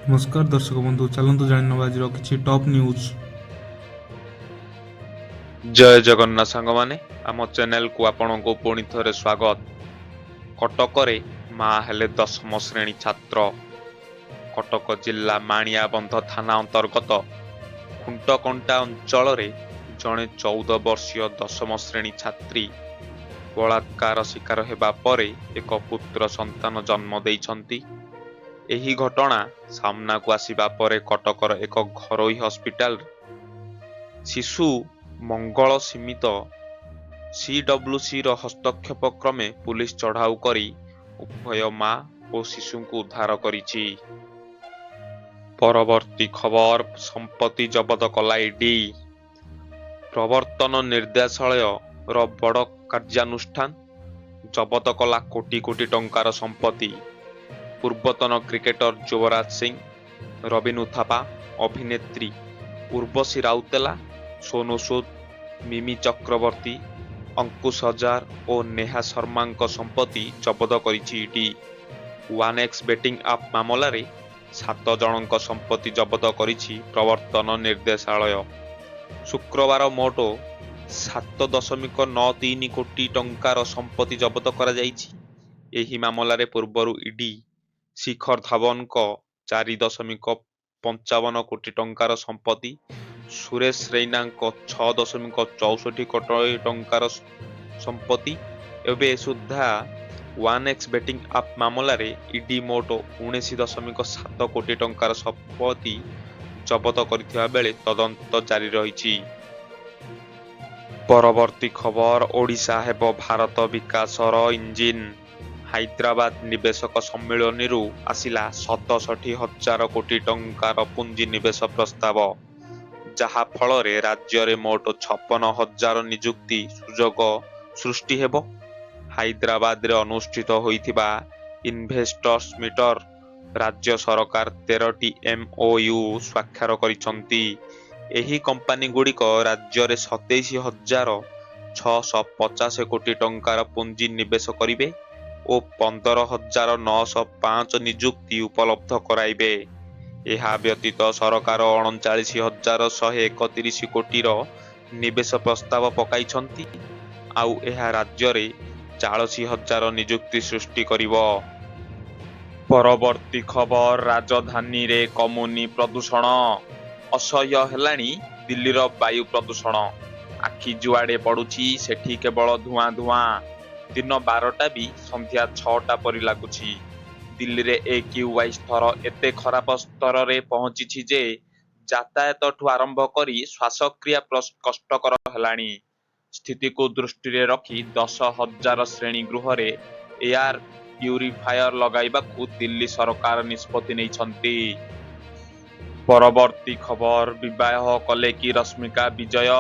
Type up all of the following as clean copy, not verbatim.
ନମସ୍କାର ଦର୍ଶକ ବନ୍ଧୁ, ଚାଲନ୍ତୁ ଜାଣିନେବା ଆଜିର କିଛି ଟପ୍ ନ୍ୟୁଜ୍। ଜୟ ଜଗନ୍ନାଥ ସାଙ୍ଗମାନେ, ଆମ ଚ୍ୟାନେଲକୁ ଆପଣଙ୍କୁ ପୁଣି ଥରେ ସ୍ୱାଗତ। କଟକରେ ମା ହେଲେ 10ମ ଶ୍ରେଣୀ ଛାତ୍ର। କଟକ ଜିଲ୍ଲା ମାଣିଆବନ୍ଧ ଥାନା ଅନ୍ତର୍ଗତ ଖୁଣ୍ଟକଣ୍ଟା ଅଞ୍ଚଳରେ ଜଣେ 14 ବର୍ଷୀୟ 10ମ ଶ୍ରେଣୀ ଛାତ୍ରୀ ବଳାତ୍କାର ଶିକାର ହେବା ପରେ ଏକ ପୁତ୍ର ସନ୍ତାନ ଜନ୍ମ ଦେଇଛନ୍ତି। ଏହି ଘଟଣା ସାମ୍ନାକୁ ଆସିବା ପରେ କଟକର ଏକ ଘରୋଇ ହସ୍ପିଟାଲ ଶିଶୁ ମଙ୍ଗଳ ସୀମିତ CWCର ହସ୍ତକ୍ଷେପ କ୍ରମେ ପୁଲିସ ଚଢ଼ାଉ କରି ଉଭୟ ମା ଓ ଶିଶୁଙ୍କୁ ଉଦ୍ଧାର କରିଛି। ପରବର୍ତ୍ତୀ ଖବର, ସମ୍ପତ୍ତି ଜବତ କଲା ଇଡି। ପ୍ରବର୍ତ୍ତନ ନିର୍ଦ୍ଦେଶାଳୟର ବଡ଼ କାର୍ଯ୍ୟାନୁଷ୍ଠାନ ଜବତ କଲା କୋଟି କୋଟି ଟଙ୍କାର ସମ୍ପତ୍ତି। ପୂର୍ବତନ କ୍ରିକେଟର ଯୁବରାଜ ସିଂ, ରବିନ ଉଥାପା, ଅଭିନେତ୍ରୀ ଉର୍ବଶୀ ରାଉତେଲା, ସୋନୁ ସୁଦ, ମିମି ଚକ୍ରବର୍ତ୍ତୀ, ଅଙ୍କୁଶ ହଜାର ଓ ନେହା ଶର୍ମାଙ୍କ ସମ୍ପତ୍ତି ଜବତ କରିଛି ଇଡି। 1x ବେଟିଂ ଆପ୍ ମାମଲାରେ 7 ଜଣଙ୍କ ସମ୍ପତ୍ତି ଜବତ କରିଛି ପ୍ରବର୍ତ୍ତନ ନିର୍ଦ୍ଦେଶାଳୟ। ଶୁକ୍ରବାର ମୋଟ 7.93 କୋଟି ଟଙ୍କାର ସମ୍ପତ୍ତି ଜବତ କରାଯାଇଛି। ଏହି ମାମଲାରେ ପୂର୍ବରୁ ଇଡି ଶିଖର ଧାୱନଙ୍କ 4.55 କୋଟି ଟଙ୍କାର ସମ୍ପତ୍ତି, ସୁରେଶ ରୈନାଙ୍କ 6.64 କୋଟି ଟଙ୍କାର ସମ୍ପତ୍ତି। ଏବେ ସୁଦ୍ଧା 1x ବେଟିଂ ଆପ୍ ମାମଲାରେ ଇଡି ମୋଟ 19.7 କୋଟି ଟଙ୍କାର ସମ୍ପତ୍ତି ଜବତ କରିଥିବା ବେଳେ ତଦନ୍ତ ଜାରି ରହିଛି। ପରବର୍ତ୍ତୀ ଖବର, ଓଡ଼ିଶା ହେବ ଭାରତ ବିକାଶର ଇଞ୍ଜିନ। ହାଇଦ୍ରାବାଦ ନିବେଶକ ସମ୍ମିଳନୀରୁ ଆସିଲା 67,000 କୋଟି ଟଙ୍କାର ପୁଞ୍ଜିନିବେଶ ପ୍ରସ୍ତାବ, ଯାହା ଫଳରେ ରାଜ୍ୟରେ ମୋଟ 56,000 ନିଯୁକ୍ତି ସୁଯୋଗ ସୃଷ୍ଟି ହେବ। ହାଇଦ୍ରାବାଦରେ ଅନୁଷ୍ଠିତ ହୋଇଥିବା ଇନଭେଷ୍ଟର୍ସ ମିଟର ରାଜ୍ୟ ସରକାର 13ଟି MOU ସ୍ୱାକ୍ଷର କରିଛନ୍ତି। ଏହି କମ୍ପାନୀଗୁଡ଼ିକ ରାଜ୍ୟରେ 27,650 କୋଟି ଟଙ୍କାର ପୁଞ୍ଜି ନିବେଶ କରିବେ ଓ 15,905 ନିଯୁକ୍ତି ଉପଲବ୍ଧ କରାଇବେ। ଏହା ବ୍ୟତୀତ ସରକାର 39,131 କୋଟିର ନିବେଶ ପ୍ରସ୍ତାବ ପକାଇଛନ୍ତି, ଆଉ ଏହା ରାଜ୍ୟରେ 40,000 ନିଯୁକ୍ତି ସୃଷ୍ଟି କରିବ। ପରବର୍ତ୍ତୀ ଖବର, ରାଜଧାନୀରେ କମୁନି ପ୍ରଦୂଷଣ। ଅସହ୍ୟ ହେଲାଣି ଦିଲ୍ଲୀର ବାୟୁ ପ୍ରଦୂଷଣ। ଆଖି ଯୁଆଡ଼େ ପଡୁଛି ସେଠି କେବଳ ଧୂଆଁ ଧୂଆଁ। ଦିନ 12ଟା ବି ସନ୍ଧ୍ୟା 6ଟା ପରି ଲାଗୁଛି। ଦିଲ୍ଲୀରେ AQI ସ୍ତର ଏତେ ଖରାପ ସ୍ତରରେ ପହଞ୍ଚିଛି ଯେ ଯାତାୟାତଠୁ ଆରମ୍ଭ କରି ଶ୍ୱାସକ୍ରିୟା କଷ୍ଟକର ହେଲାଣି। ସ୍ଥିତିକୁ ଦୃଷ୍ଟିରେ ରଖି 10,000 ଶ୍ରେଣୀ ଗୃହରେ ଏୟାର ପ୍ୟୁରିଫାୟର ଲଗାଇବାକୁ ଦିଲ୍ଲୀ ସରକାର ନିଷ୍ପତ୍ତି ନେଇଛନ୍ତି। ପରବର୍ତ୍ତୀ ଖବର, ବିବାହ କଲେ କି ରଶ୍ମିକା ବିଜୟ।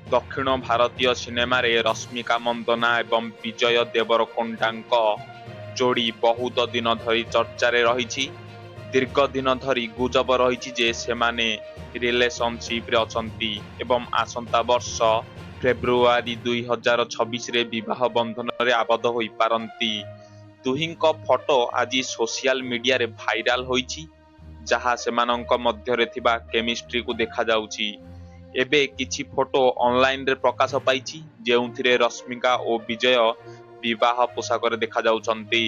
ଦକ୍ଷିଣ ଭାରତୀୟ ସିନେମାରେ ରଶ୍ମିକା ମନ୍ଦନା ଏବଂ ବିଜୟ ଦେବରକୋଣ୍ଡାଙ୍କ ଯୋଡ଼ି ବହୁତ ଦିନ ଧରି ଚର୍ଚ୍ଚାରେ ରହିଛି। ଦୀର୍ଘ ଦିନ ଧରି ଗୁଜବ ରହିଛି ଯେ ସେମାନେ ରିଲେସନଶିପରେ ଅଛନ୍ତି ଏବଂ ଆସନ୍ତା ବର୍ଷ ଫେବୃଆରୀ 2026ରେ ବିବାହ ବନ୍ଧନରେ ଆବଦ୍ଧ ହୋଇପାରନ୍ତି। ଦୁହିଁଙ୍କ ଫଟୋ ଆଜି ସୋସିଆଲ ମିଡିଆରେ ଭାଇରାଲ ହୋଇଛି, ଯାହା ସେମାନଙ୍କ ମଧ୍ୟରେ ଥିବା କେମିଷ୍ଟ୍ରିକୁ ଦେଖାଯାଉଛି। ଏବେ କିଛି ଫଟୋ ଅନଲାଇନରେ ପ୍ରକାଶ ପାଇଛି, ଯେଉଁଥିରେ ରଶ୍ମିକା ଓ ବିଜୟ ବିବାହ ପୋଷାକରେ ଦେଖାଯାଉଛନ୍ତି।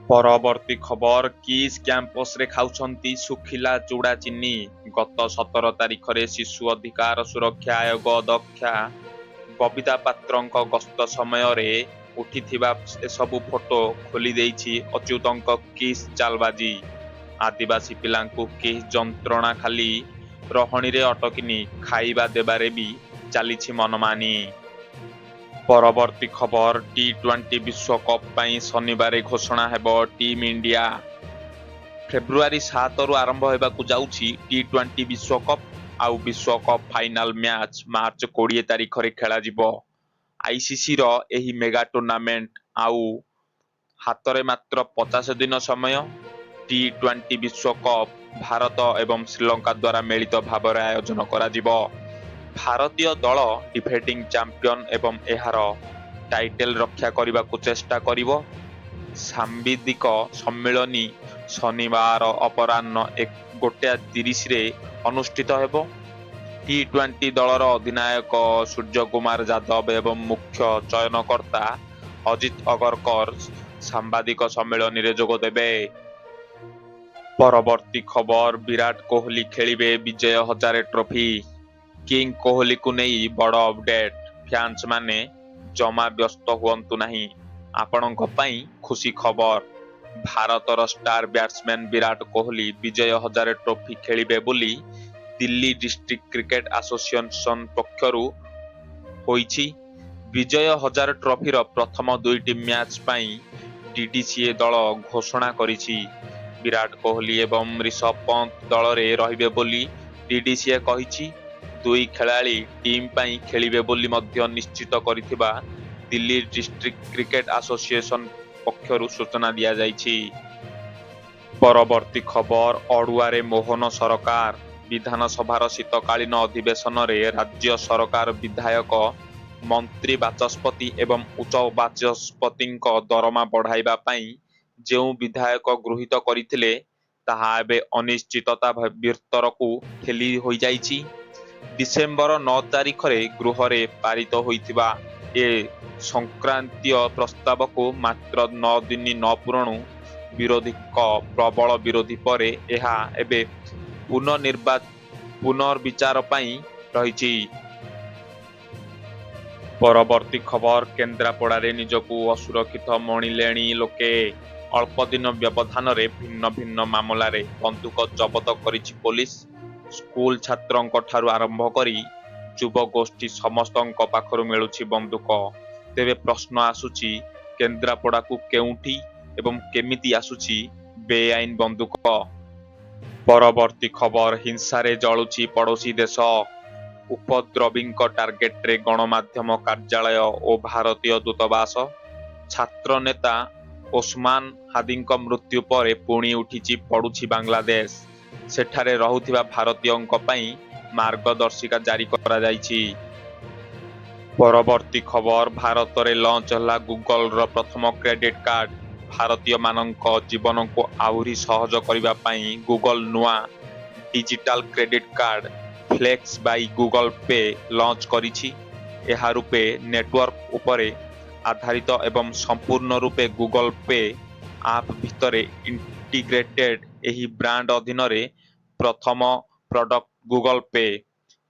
ପରବର୍ତ୍ତୀ ଖବର, କିସ୍ କ୍ୟାମ୍ପସରେ ଖାଉଛନ୍ତି ଶୁଖିଲା ଚୁଡ଼ା ଚିନି। ଗତ 17 ତାରିଖରେ ଶିଶୁ ଅଧିକାର ସୁରକ୍ଷା ଆୟୋଗ ଅଧ୍ୟକ୍ଷା ବବିତା ପାତ୍ରଙ୍କ ଗସ୍ତ ସମୟରେ ଉଠିଥିବା ଏସବୁ ଫଟୋ ଖୋଲି ଦେଇଛି ଅଚ୍ୟୁତଙ୍କ କିସ୍ ଚାଲବାଜି। ଆଦିବାସୀ ପିଲାଙ୍କୁ କିସ୍ ଯନ୍ତ୍ରଣା ଖାଲି ରହଣୀରେ ଅଟକିନି, ଖାଇବା ଦେବାରେ ବି ଚାଲିଛି ମନମାନି। ପରବର୍ତ୍ତୀ ଖବର, T20 ବିଶ୍ୱକପ୍ ପାଇଁ ଶନିବାର ଘୋଷଣା ହେବ ଟିମ୍ ଇଣ୍ଡିଆ। ଫେବୃଆରୀ 7ରୁ ଆରମ୍ଭ ହେବାକୁ ଯାଉଛି T20 ବିଶ୍ୱକପ୍, ଆଉ ବିଶ୍ୱକପ୍ ଫାଇନାଲ ମ୍ୟାଚ୍ ମାର୍ଚ୍ଚ 20 ତାରିଖରେ ଖେଳାଯିବ। ICCର ଏହି ମେଗା ଟୁର୍ଣ୍ଣାମେଣ୍ଟ ଆଉ ହାତରେ ମାତ୍ର 50 ଦିନ ସମୟ। T20 ବିଶ୍ୱକପ୍ ଭାରତ ଏବଂ ଶ୍ରୀଲଙ୍କା ଦ୍ୱାରା ମିଳିତ ଭାବରେ ଆୟୋଜନ କରାଯିବ। ଭାରତୀୟ ଦଳ ଡିଫେଣ୍ଡିଂ ଚାମ୍ପିୟନ ଏବଂ ଏହାର ଟାଇଟେଲ ରକ୍ଷା କରିବାକୁ ଚେଷ୍ଟା କରିବ। ସାମ୍ବାଦିକ ସମ୍ମିଳନୀ ଶନିବାର ଅପରାହ୍ନ 1:30ରେ ଅନୁଷ୍ଠିତ ହେବ। ଟି-20 ଦଳର ଅଧିନାୟକ ସୂର୍ଯ୍ୟକୁମାର ଯାଦବ ଏବଂ ମୁଖ୍ୟ ଚୟନକର୍ତ୍ତା ଅଜିତ ଅଗରକର ସାମ୍ବାଦିକ ସମ୍ମିଳନୀରେ ଯୋଗ ଦେବେ। ପରବର୍ତ୍ତୀ ଖବର ବିରାଟ କୋହଲି ଖେଳିବେ ବିଜୟ ହଜାରେ ଟ୍ରଫି। କିଙ୍ଗ କୋହଲିକୁ ନେଇ ବଡ଼ ଅପଡେଟ୍। ଫ୍ୟାନ୍ସ ମାନେ ଜମା ବ୍ୟସ୍ତ ହୁଅନ୍ତୁ ନାହିଁ, ଆପଣଙ୍କ ପାଇଁ ଖୁସି ଖବର। ଭାରତର ଷ୍ଟାର ବ୍ୟାଟ୍ସମ୍ୟାନ ବିରାଟ କୋହଲି ବିଜୟ ହଜାରେ ଟ୍ରଫି ଖେଳିବେ ବୋଲି ଦିଲ୍ଲୀ ଡିଷ୍ଟ୍ରିକ୍ଟ କ୍ରିକେଟ ଆସୋସିଏସନ ପକ୍ଷରୁ ହୋଇଛି। ବିଜୟ ହଜାରେ ଟ୍ରଫିର ପ୍ରଥମ 2ଟି ମ୍ୟାଚ୍ ପାଇଁ ଡିଡିସିଏ ଦଳ ଘୋଷଣା କରିଛି। ବିରାଟ କୋହଲି ଏବଂ ରିଷଭ ପନ୍ତ ଦଳରେ ରହିବେ ବୋଲି ଡିଡିସିଏ କହିଛି। 2 ଖେଳାଳି ଟିମ୍ ପାଇଁ ଖେଳିବେ ବୋଲି ମଧ୍ୟ ନିଶ୍ଚିତ କରିଥିବା ଦିଲ୍ଲୀ ଡିଷ୍ଟ୍ରିକ୍ଟ କ୍ରିକେଟ ଆସୋସିଏସନ ପକ୍ଷରୁ ସୂଚନା ଦିଆଯାଇଛି। ପରବର୍ତ୍ତୀ ଖବର ଅଡୁଆରେ ମୋହନ ସରକାର। ବିଧାନସଭାର ଶୀତକାଳୀନ ଅଧିବେଶନରେ ରାଜ୍ୟ ସରକାର ବିଧାୟକ, ମନ୍ତ୍ରୀ ବାଚସ୍ପତି ଏବଂ ଉଚ୍ଚ ବାଚସ୍ପତିଙ୍କ ଦରମା ବଢ଼ାଇବା ପାଇଁ ଯେଉଁ ବିଧାୟକ ଗୃହୀତ କରିଥିଲେ, ତାହା ଏବେ ଅନିଶ୍ଚିତତା ଭିତରକୁ ଠେଲି ହୋଇଯାଇଛି। ଡିସେମ୍ବର 9 ତାରିଖରେ ଗୃହରେ ପାରିତ ହୋଇଥିବା ଏ ସଂକ୍ରାନ୍ତୀୟ ପ୍ରସ୍ତାବକୁ ମାତ୍ର 9 ଦିନ ନ ପୂରୁଣୁ ବିରୋଧୀଙ୍କ ପ୍ରବଳ ବିରୋଧ ପରେ ଏହା ଏବେ ପୁନର୍ବିଚାର ପାଇଁ ରହିଛି। ପରବର୍ତ୍ତୀ ଖବର କେନ୍ଦ୍ରାପଡ଼ାରେ ନିଜକୁ ଅସୁରକ୍ଷିତ ମଣିଲେଣି ଲୋକେ। ଅଳ୍ପ ଦିନ ବ୍ୟବଧାନରେ ଭିନ୍ନ ଭିନ୍ନ ମାମଲାରେ ବନ୍ଧୁକ ଜବତ କରିଛି ପୋଲିସ। ସ୍କୁଲ ଛାତ୍ରଙ୍କ ଠାରୁ ଆରମ୍ଭ କରି ଯୁବଗୋଷ୍ଠୀ ସମସ୍ତଙ୍କ ପାଖରୁ ମିଳୁଛି ବନ୍ଧୁକ। ତେବେ ପ୍ରଶ୍ନ ଆସୁଛି, କେନ୍ଦ୍ରାପଡ଼ାକୁ କେଉଁଠି ଏବଂ କେମିତି ଆସୁଛି ବେଆଇନ ବନ୍ଧୁକ? ପରବର୍ତ୍ତୀ ଖବର ହିଂସାରେ ଜଳୁଛି ପଡ଼ୋଶୀ ଦେଶ। ଉପଦ୍ରବୀଙ୍କ ଟାର୍ଗେଟରେ ଗଣମାଧ୍ୟମ କାର୍ଯ୍ୟାଳୟ ଓ ଭାରତୀୟ ଦୂତାବାସ। ଛାତ୍ର ନେତା ଓସମାନ ହାଦିଙ୍କ ମୃତ୍ୟୁ ପରେ ପୁଣି ଉଠିଛି ପଡ଼ୁଛି ବାଂଲାଦେଶ। ସେଠାରେ ରହୁଥିବା ଭାରତୀୟଙ୍କ ପାଇଁ ମାର୍ଗଦର୍ଶିକା ଜାରି କରାଯାଇଛି। ପରବର୍ତ୍ତୀ ଖବର ଭାରତରେ ଲଞ୍ଚ ହେଲା ଗୁଗଲର ପ୍ରଥମ କ୍ରେଡିଟ୍ କାର୍ଡ। ଭାରତୀୟମାନଙ୍କ ଜୀବନକୁ ଆହୁରି ସହଜ କରିବା ପାଇଁ ଗୁଗଲ ନୂଆ digital credit card flex by Google pay launch କରିଛି। ଏହା ରୂପେ ନେଟୱାର୍କ ଉପରେ ଆଧାରିତ ଏବଂ ସମ୍ପୂର୍ଣ୍ଣ ରୂପେ ଗୁଗଲ ପେ ଆପ୍ ଭିତରେ ଇଣ୍ଟିଗ୍ରେଟେଡ୍। ଏହି ବ୍ରାଣ୍ଡ ଅଧୀନରେ ପ୍ରଥମ product Google pay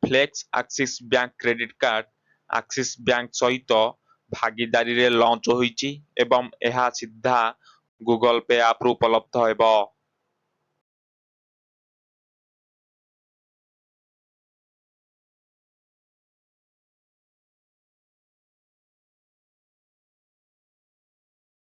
flex Axis bank credit card Axis bank ସହିତ ଭାଗିଦାରୀରେ ଲଞ୍ଚ ହୋଇଛି ଏବଂ ଏହା ସିଧା ଗୁଗଲ ପେ ଆପ୍ରୁ ଉପଲବ୍ଧ ହେବ।